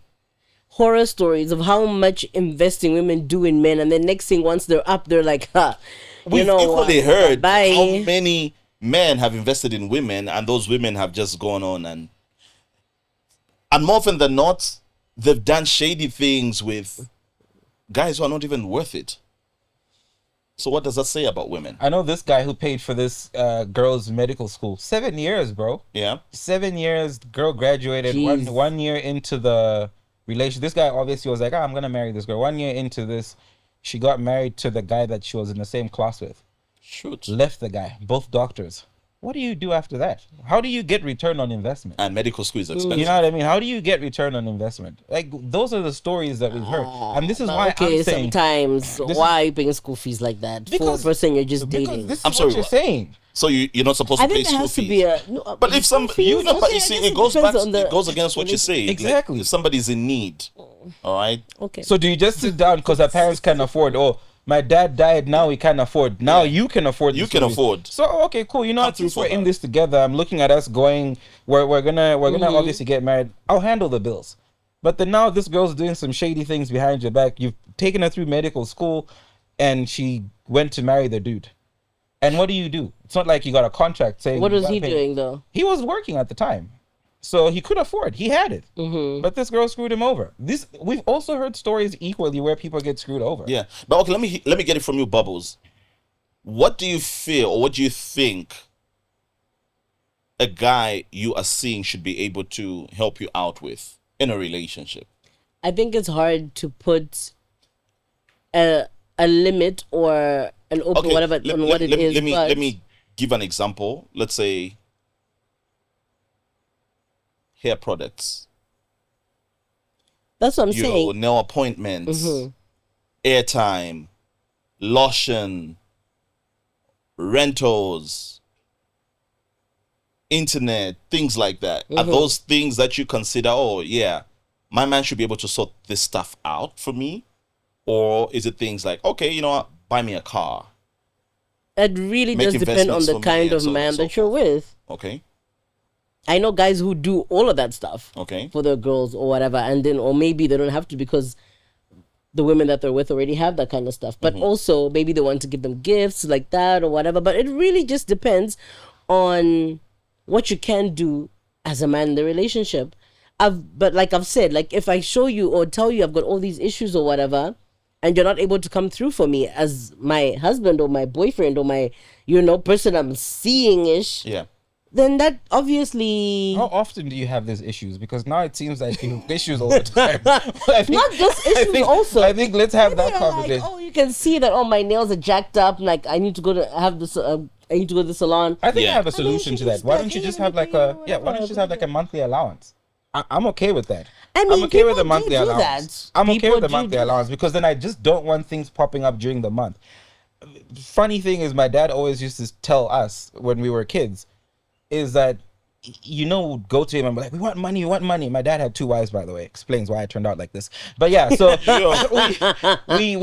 horror stories of how much investing women do in men, and then next thing, once they're up, they're like, "Ha, We've you know equally what? heard Bye." how many men have invested in women, and those women have just gone on and more often than not, they've done shady things with guys who are not even worth it. So what does that say about women? I know this guy who paid for this girl's medical school. 7 years, bro. Yeah. 7 years. Girl graduated Jeez. one year into the relation. This guy obviously was like, I'm gonna marry this girl. 1 year into this, she got married to the guy that she was in the same class with. Shoot. Left the guy. Both doctors. What do you do after that? How do you get return on investment? And medical school is expensive. You know what I mean? How do you get return on investment? Like those are the stories that we've heard, and this is why Okay, I'm saying sometimes why are you paying school fees like that for a Because- person you're just because dating? this is I'm what sorry, you're what? saying. So you're not supposed I to pay think there school has to fees. be a. No, But if some, fees, you know, but okay, you I see, guess it goes back. depends on the- It goes against what you say. Exactly. Like, if somebody's in need, all right. Okay. So do you just sit down because our parents can afford? Oh, my dad died. Now we can't afford. Now you can afford. You this can movie. afford. So okay, cool. You know, Come what, through since for we're in that. this together, I'm looking at us going. We're gonna obviously get married. I'll handle the bills. But then now this girl's doing some shady things behind your back. You've taken her through medical school, and she went to marry the dude. And what do? It's not like you got a contract saying. What you was gotta he pay. doing though? He was working at the time, so he could afford. He had it, but this girl screwed him over. We've also heard stories equally where people get screwed over. Yeah, but okay, let me get it from you, Bubbles. What do you feel, or what do you think a guy you are seeing should be able to help you out with in a relationship? I think it's hard to put a limit or an open whatever on what it is. Let me give an example. Let's say hair products, That's what I'm your saying. nail appointments, airtime, lotion, rentals, internet, things like that. Are those things that you consider, oh yeah, my man should be able to sort this stuff out for me? Or is it things like, okay, you know what, buy me a car, It really Make does depend on investments the for me kind and of so on man and so that you're with. okay? I know guys who do all of that stuff Okay. for their girls or whatever, and then or maybe they don't have to because the women that they're with already have that kind of stuff. But also maybe they want to give them gifts like that or whatever. But it really just depends on what you can do as a man in the relationship. But like I've said, like if I show you or tell you I've got all these issues or whatever, and you're not able to come through for me as my husband or my boyfriend or my, person I'm seeing ish, Yeah. then that obviously How often do you have these issues? Because now it seems like you have issues all the time. I think, not just issues also. I think let's have that They're conversation. like, oh, you can see that. Oh, my nails are jacked up. Like I need to go to have this. I need to go to the salon. I think Yeah. I have a I mean, solution you to should that. just Why be don't you like, just hey, have like let me a do why don't you just have like a whatever. monthly allowance? I'm okay with that. I mean, I'm okay with the people monthly do allowance. that. I'm okay People with the do monthly do allowance because then I just don't want things popping up during the month. funny thing is, my dad always used to tell us when we were kids, is that we'd go to him and be like, we want money, we want money. My dad had 2 wives, by the way. Explains why I turned out like this. But yeah, so we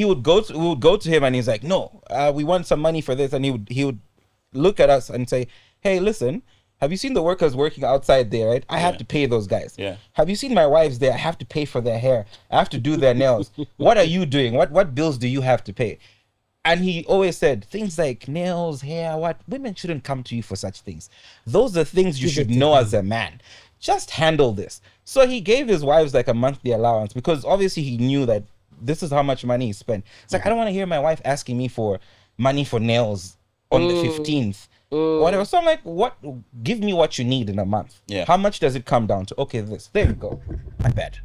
would go to him and he's like, no, we want some money for this, and he would look at us and say, hey, listen, have you seen the workers working outside there, right? I have to pay those guys. Yeah. Have you seen my wives there? I have to pay for their hair. I have to do their nails. What are you doing? What bills do you have to pay? And he always said things like nails, hair, women shouldn't come to you for such things. Those are things you should know as a man. Just handle this. So he gave his wives like a monthly allowance, because obviously he knew that this is how much money he spent. It's like, I don't want to hear my wife asking me for money for nails on the 15th. Whatever. So I'm like, give me what you need in a month. Yeah. How much does it come down to? Okay, this. There you go. My bad.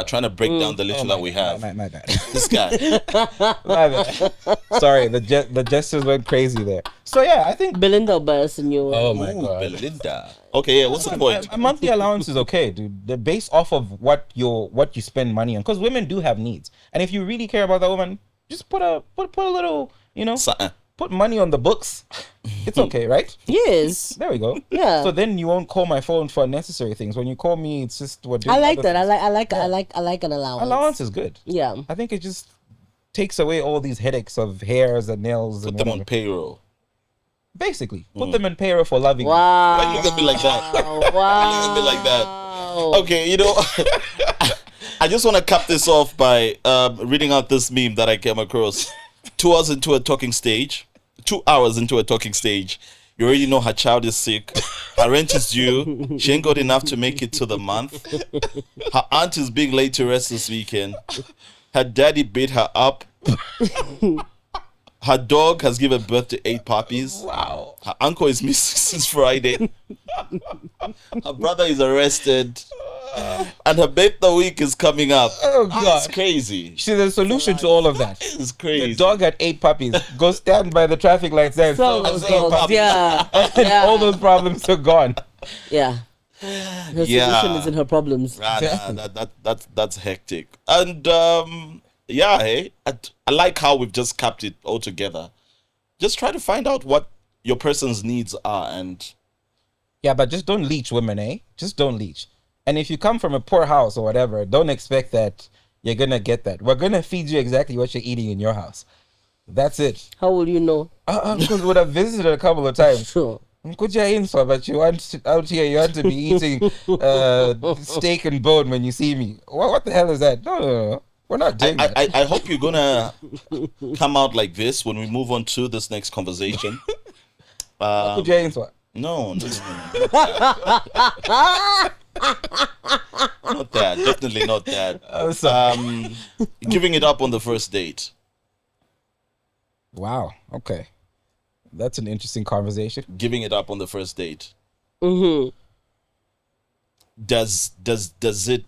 Trying to break down the little that we have. My bad. This guy. My bad. Sorry, the gestures went crazy there. So yeah, I think Belinda Burson, you. oh my god. Belinda. Okay, yeah, what's the point? A monthly allowance is okay, dude. They're based off of what you spend money on, because women do have needs, and if you really care about that woman, just put a little, Something. put money on the books. It's okay, right? Yes. There we go. Yeah. So then you won't call my phone for unnecessary things. When you call me, it's just what. I like that. I like an allowance. Allowance is good. Yeah. I think it just takes away all these headaches of hairs and nails. Put them on payroll. Basically, put them in payroll for loving. Wow. Why you look at me like that? Wow. Why you look at me like that? Okay, I just want to cap this off by reading out this meme that I came across. 2 hours into a talking stage, you already know her child is sick, her rent is due, she ain't got enough to make it to the month, her aunt is being late to rest this weekend, her daddy beat her up, her dog has given birth to 8 puppies. Wow. Her uncle is missing since Friday. Her brother is arrested. And her birthday week is coming up. Oh god. It's crazy. See, the solution to all of that. It's crazy. The dog had 8 puppies. Go stand by the traffic lights there. So That's those, all yeah. And all those problems are gone. Yeah. Her Yeah. solution is in her problems. That's hectic. And hey, I like how we've just capped it all together. Just try to find out what your person's needs are, and Yeah, but just don't leech women, eh? Just don't leech. And if you come from a poor house or whatever, don't expect that you're gonna get that. We're gonna feed you exactly what you're eating in your house. That's it. How will you know? Because would have visited a couple of times. Sure. But you want out here, you want to be eating steak and bone when you see me. What the hell is that? No. We're not doing that. I hope you're gonna come out like this when we move on to this next conversation. Could you answer? No. Not that. Definitely not that. Oh, sorry. Giving it up on the first date. Wow. Okay. That's an interesting conversation. Giving it up on the first date. Mm-hmm. Does it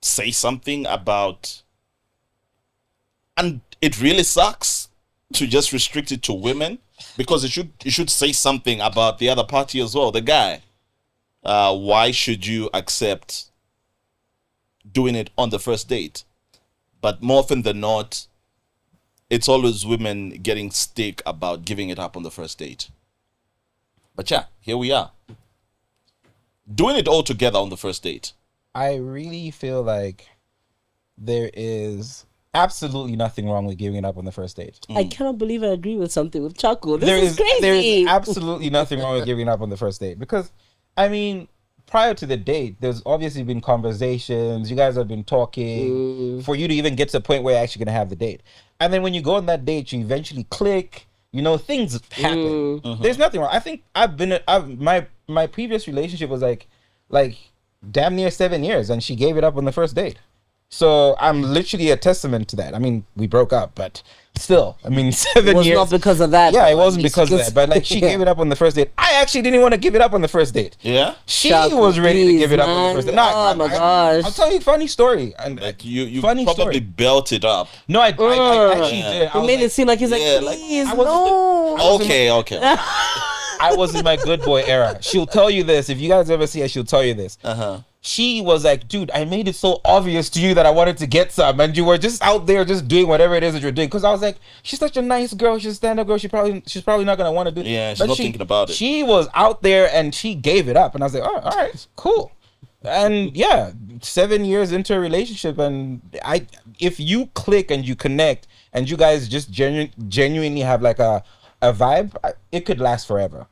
say something about? And it really sucks to just restrict it to women, because it should say something about the other party as well, the guy. Why should you accept doing it on the first date? But more often than not, it's always women getting stick about giving it up on the first date. But yeah, here we are. Doing it all together on the first date. I really feel like there is absolutely nothing wrong with giving it up on the first date. I cannot believe I agree with something with Chaku. There This is crazy. There is absolutely nothing wrong with giving up on the first date, because, I mean, prior to the date, there's obviously been conversations. You guys have been talking for you to even get to the point where you're actually going to have the date. And then when you go on that date, you eventually click. Things happen. There's nothing wrong. I think my previous relationship was like damn near 7 years, and she gave it up on the first date. So I'm literally a testament to that. I mean, we broke up, but still, 7 It was years. not because of that. Yeah, it wasn't because of that. But she gave it up on the first date. I actually didn't want to give it up on the first date. Yeah? She Chaku, was ready to please, give it up on the man. first date. Oh my gosh. I'll tell you a funny story. Like you funny probably story. built it up. No, I actually did. It made it seem like he's like, Yeah, like, please, I wasn't- no. Okay. I was in my good boy era. She'll tell you this. If you guys ever see her, she'll tell you this. she was like, dude, I made it so obvious to you that I wanted to get some, and you were just out there just doing whatever it is that you're doing. Because I was like, she's such a nice girl, she's a stand-up girl, she's probably not gonna want to do it. Yeah, she's But not thinking about it. She was out there and she gave it up, and I was like, oh, all right, cool. And yeah, 7 years into a relationship, and if you click and you connect and you guys just genuinely have like a vibe, it could last forever.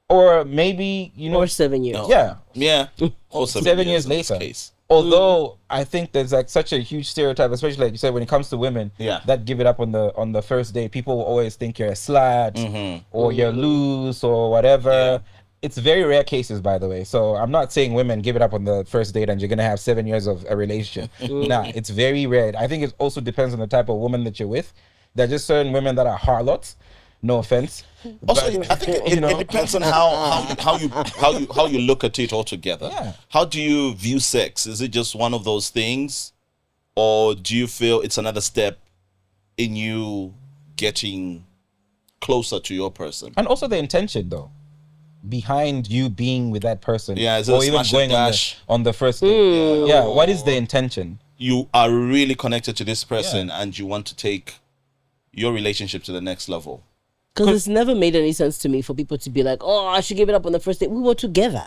Or maybe, you know, Or 7 years. No. yeah, Yeah. Also 7 years in this later. case. Although I think there's like such a huge stereotype, especially like you said, when it comes to women, Yeah. that give it up on the first date. People will always think you're a slut or you're loose or whatever. Yeah. It's very rare cases, by the way. So I'm not saying women give it up on the first date and you're gonna have 7 years of a relationship. Nah, it's very rare. I think it also depends on the type of woman that you're with. There are just certain women that are harlots. No offense. Also, But, I think you know, it depends on how you look at it altogether. Yeah. How do you view sex? Is it just one of those things, or do you feel it's another step in you getting closer to your person? and also the intention though behind you being with that person. Yeah, is it or a even smash going and on dash? on the first date. Yeah, what is the intention? You are really connected to this person, and you want to take your relationship to the next level. Because it's never made any sense to me for people to be like, oh, I should give it up on the first date. We were together.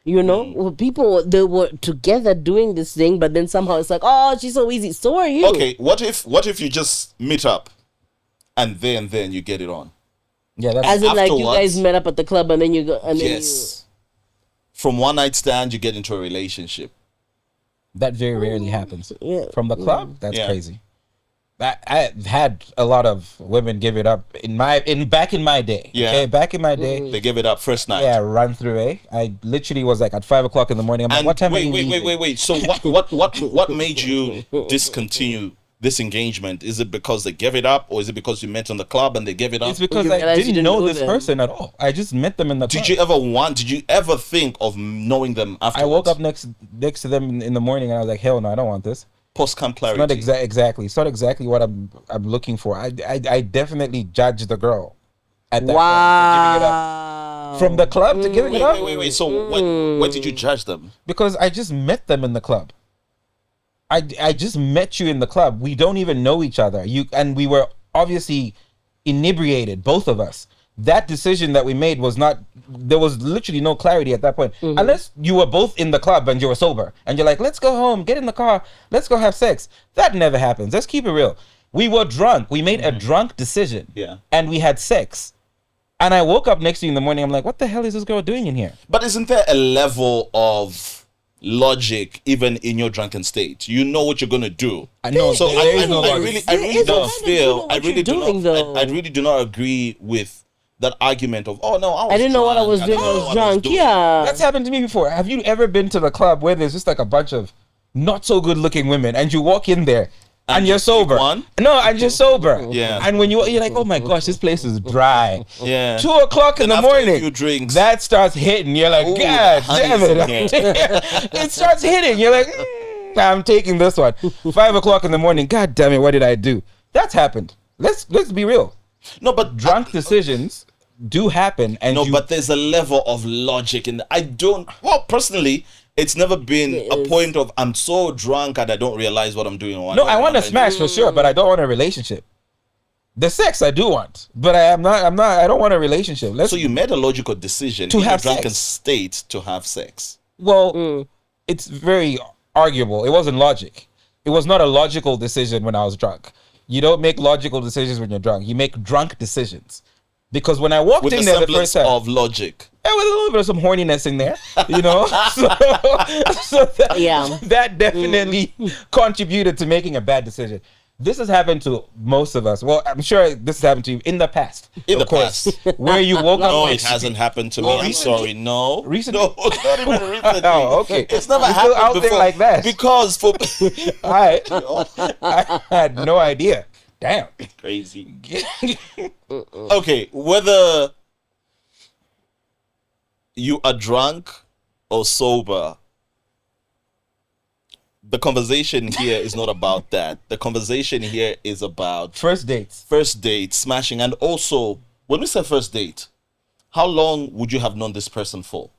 You know? Well, people, they were together doing this thing, but then somehow it's like, oh, she's so easy. So are you. Okay, what if you just meet up and then you get it on? Yeah, that's As in, like, you afterwards- guys met up at the club and then you go, and then Yes. From one night stand, you get into a relationship. that very rarely happens. Yeah. From the club, that's Yeah. crazy. I've had a lot of women give it up back in my day. Yeah. Okay, back in my day. They give it up first night. Yeah, run through. I literally was like at 5 o'clock in the morning. I'm like, And what time are wait, you wait, wait, leaving? wait, wait. So what made you discontinue this engagement? Is it because they gave it up, or is it because you met in the club and they gave it up? It's because You I realize you didn't didn't know know this them. person at all. I just met them in the club. Did you ever think of knowing them afterwards? I woke up next to them in the morning and I was like, hell no, I don't want this. Post-camp clarity. Not exactly. It's not exactly what I'm looking for. I definitely judge the girl at that point for giving it up. wow. From the club to giving it up Wait. So what did you judge them? because I just met them in the club. I just met you in the club. We don't even know each other. And we were obviously inebriated, both of us. That decision that we made was not. There was literally no clarity at that point, unless you were both in the club and you were sober, and you're like, "Let's go home, get in the car, let's go have sex." That never happens. Let's keep it real. We were drunk. We made a drunk decision. Yeah. And we had sex. And I woke up next to you in the morning. I'm like, "What the hell is this girl doing in here?" But isn't there a level of logic even in your drunken state? You know what you're gonna do. I know. So there is no I logic. really It's don't kind of feel. what I you're really do doing, not. though. I really do not agree with that argument of, oh no, I didn't know what I was drunk, doing. don't I know was what drunk. doing. Yeah. That's happened to me before. Have you ever been to the club where there's just like a bunch of not so good looking women and you walk in there and you're you pick sober? one? No, and you're sober. Yeah. And when you're like, oh my gosh, this place is dry. Yeah. 2 o'clock in the After a morning. few drinks. That starts hitting. You're like, Ooh, God the damn honey's it. It starts hitting. You're like, I'm taking this one. 5 o'clock in the morning. God damn it, what did I do? That's happened. Let's be real. No, but Drunk decisions do happen, and no, but there's a level of logic in. I don't. Well, personally, it's never been It a is. point of I'm so drunk and I don't realize what I'm doing. no, I want to smash for sure, but I don't want a relationship. The sex I do want, but I don't want a relationship. Let's So you made a logical decision To in have a drunken sex. state to have sex. well, it's very arguable. It wasn't logic. It was not a logical decision when I was drunk. You don't make logical decisions when you're drunk. You make drunk decisions. Because when I walked With in a there the first semblance time, of logic. there was a little bit of some horniness in there, you know. so that, Yeah. that definitely contributed to making a bad decision. This has happened to most of us. Well, I'm sure this has happened to you in the past. In of the course, past. where you woke No, up. it hasn't happened to me. Oh, I'm recently? sorry. No. Recently? No, it's not even recently. Oh, okay. It's never You're still happened out there before. like that. Because for I had no idea. Damn. crazy. Okay, whether you are drunk or sober, the conversation here is not about that. The conversation here is about First dates. first date, smashing, and also when we say first date, how long would you have known this person for?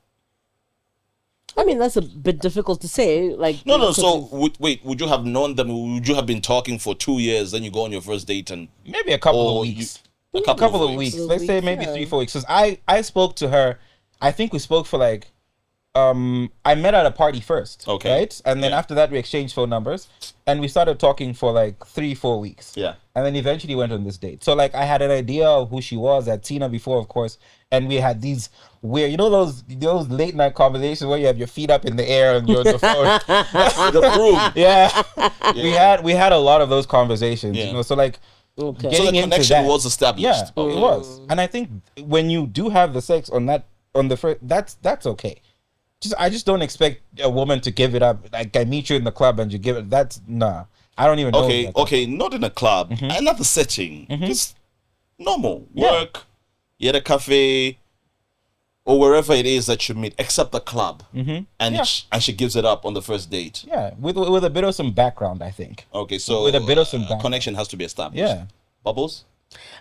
I mean, that's a bit difficult to say. Like, No, no. because So wait, would you have known them? Would you have been talking for 2 years, then you go on your first date and Maybe a couple or of you- weeks. a A couple, couple of of weeks. weeks. Let's say maybe Yeah. 3-4 weeks. Because I spoke to her. I think we spoke for like I met at a party first. Okay. Right? And then Yeah. after that we exchanged phone numbers and we started talking for like 3-4 weeks. Yeah. And then eventually went on this date. So like I had an idea of who she was. I'd seen her before, of course. And we had these weird, those late night conversations where you have your feet up in the air and you're on the phone. The room. Yeah. We had a lot of those conversations. Yeah. You know, so like Okay. So the getting into connection that- was established. yeah, Okay. it was. And I think when you do have the sex on the first, that's okay. I just don't expect a woman to give it up. Like I meet you in the club and you give it. That's nah. I don't even know. Okay, that. okay, not in a club, another setting, just normal Yeah. work, you're at a cafe, or wherever it is that you meet, except the club, and Yeah. and she gives it up on the first date. Yeah, with a bit of some background, I think. Okay, so With a bit of some a background. connection has to be established. Yeah. Bubbles.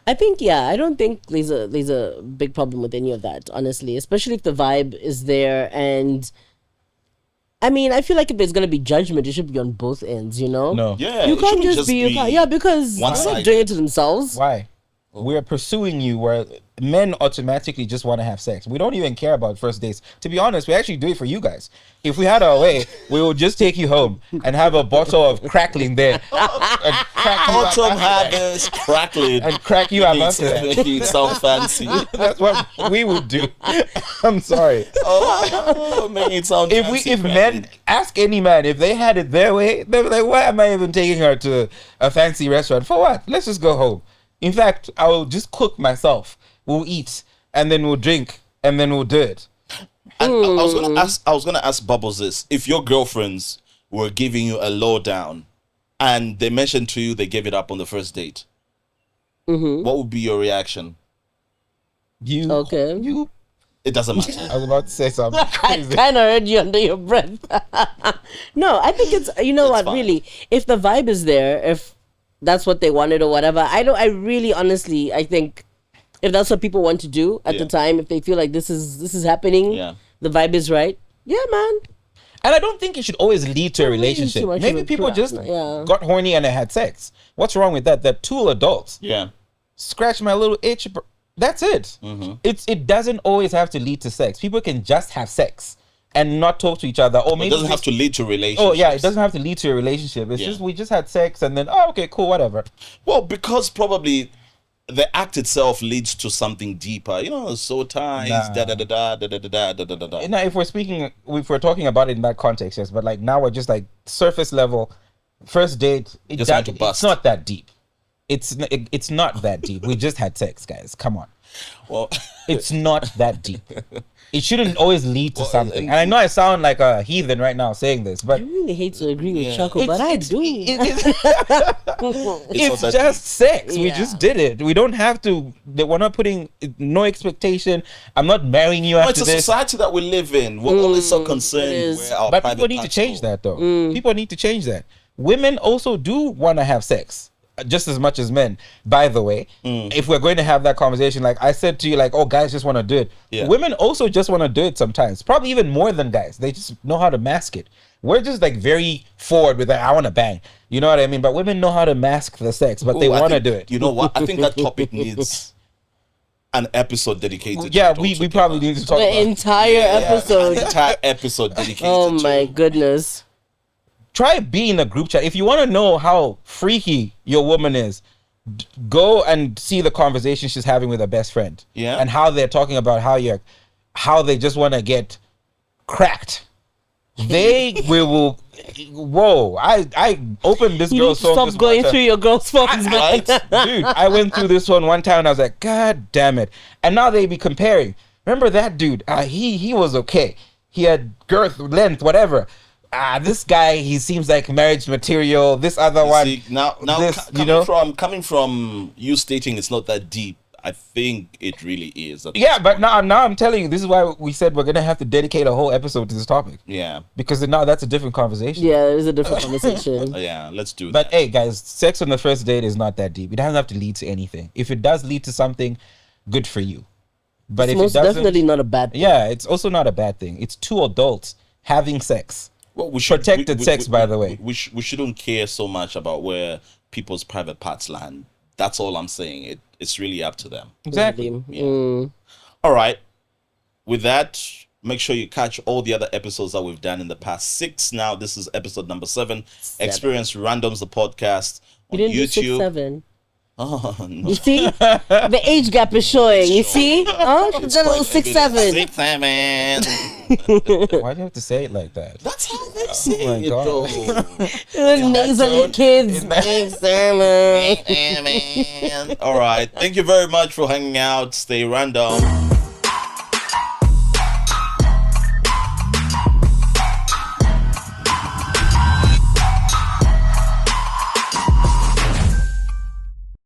I think, yeah, I don't think there's a big problem with any of that, honestly, especially if the vibe is there. And I mean, I feel like if there's gonna be judgment, it should be on both ends, you know? No. Yeah, You it can't shouldn't just be, because they're one-sided. not doing it to themselves. Why? We're pursuing you where men automatically just want to have sex. We don't even care about first dates. To be honest, we actually do it for you guys. If we had our way, we would just take you home and have a bottle of crackling there. And crack you up Autumn after that. harvest crackling. And crack you up after that. Making it sound fancy. That's what we would do. I'm sorry. Oh, making it sound If fancy. men ask any man if they had it their way, they'd be like, why am I even taking her to a fancy restaurant? For what? Let's just go home. In fact, I will just cook myself. We'll eat and then we'll drink and then we'll do it. And I was gonna ask Bubbles this: if your girlfriends were giving you a lowdown, and they mentioned to you they gave it up on the first date, what would be your reaction? Okay. It doesn't matter. I was about to say something I crazy. kind of heard you under your breath. No, I think it's, you know what, fine. really, if the vibe is there, if that's what they wanted or whatever, I really honestly, I think if that's what people want to do at the Yeah. time, if they feel like this is happening, Yeah. the vibe is right, yeah, man. And I don't think it should always lead to a Not really relationship. too much Maybe of a people crap, just yeah. got horny and they had sex. What's wrong with that? They're two adults. Yeah. Scratch my little itch. That's it. It doesn't always have to lead to sex. People can just have sex and not talk to each other. Or It maybe doesn't have just- to lead to relationships. Oh yeah, it doesn't have to lead to a relationship. It's Yeah. just we just had sex and then okay, cool, whatever. Well, because probably the act itself leads to something deeper. You know, so ties, Nah. da da da da da da da da da da da. Now, if we're talking about it in that context, yes, but like now we're just like surface level, first date. Just had to bust. It's not that deep. It's not that deep. We just had sex, guys. Come on. Well, It's not that deep. It shouldn't always lead to something. And I know I sound like a heathen right now saying this, but I really hate to agree with Yeah. Chaku, but I do. it's not that just sex. We Yeah. just did it. We don't have to. We're not putting no expectation. I'm not marrying you no, after it's a this. society that we live in. We're always so it concerned is. where our But private people need to parts change go. that, though. People need to change that. Women also do want to have sex just as much as men. By the way, if we're going to have that conversation, like I said to you, like, oh, guys just want to do it. Yeah. Women also just want to do it sometimes. Probably even more than guys. They just know how to mask it. We're just like very forward with like, I want to bang. You know what I mean? But women know how to mask the sex, but they Ooh, I want to think- do it. You know what? I think that topic needs an episode dedicated. to Yeah, it we altogether. probably need to talk The about it. entire episode. An entire episode dedicated. Oh to my it. goodness. Try be in a group chat. If you want to know how freaky your woman is, go and see the conversation she's having with her best friend. Yeah. And how they're talking about how they just want to get cracked. They will. Whoa! I opened this You need girl's to phone. stop this going one through your girl's phones, man. Right? Dude, I went through this one time and I was like, God damn it. And now they be comparing. Remember that dude? He was okay. He had girth, length, whatever. This guy, he seems like marriage material. This other one. See, now, this, coming from you stating it's not that deep, I think it really is. Yeah, but now I'm telling you, this is why we said we're gonna have to dedicate a whole episode to this topic. Yeah, Because now that's a different conversation. Yeah, it is a different conversation. yeah. Let's do But that. hey, guys, sex on the first date is not that deep. It doesn't have to lead to anything. If it does lead to something, good for you. But It's if most it doesn't, definitely not a bad thing. yeah, it's also not a bad thing. It's two adults having sex. Well, Protected sex, by the way. We shouldn't care so much about where people's private parts land. That's all I'm saying. It's really up to them. Exactly. Yeah. All right. With that, make sure you catch all the other episodes that we've done in the past 6. Now, this is episode number 7. Experience Randoms, the podcast on You didn't do YouTube. 6, 7. Oh, no. You see, the age gap is showing. You see, oh, she's done a little 6, 7. 6, 7. Why do you have to say it like that? That's how they say my it, God. though. Nasally kids. 6, 7. All right. Thank you very much for hanging out. Stay random.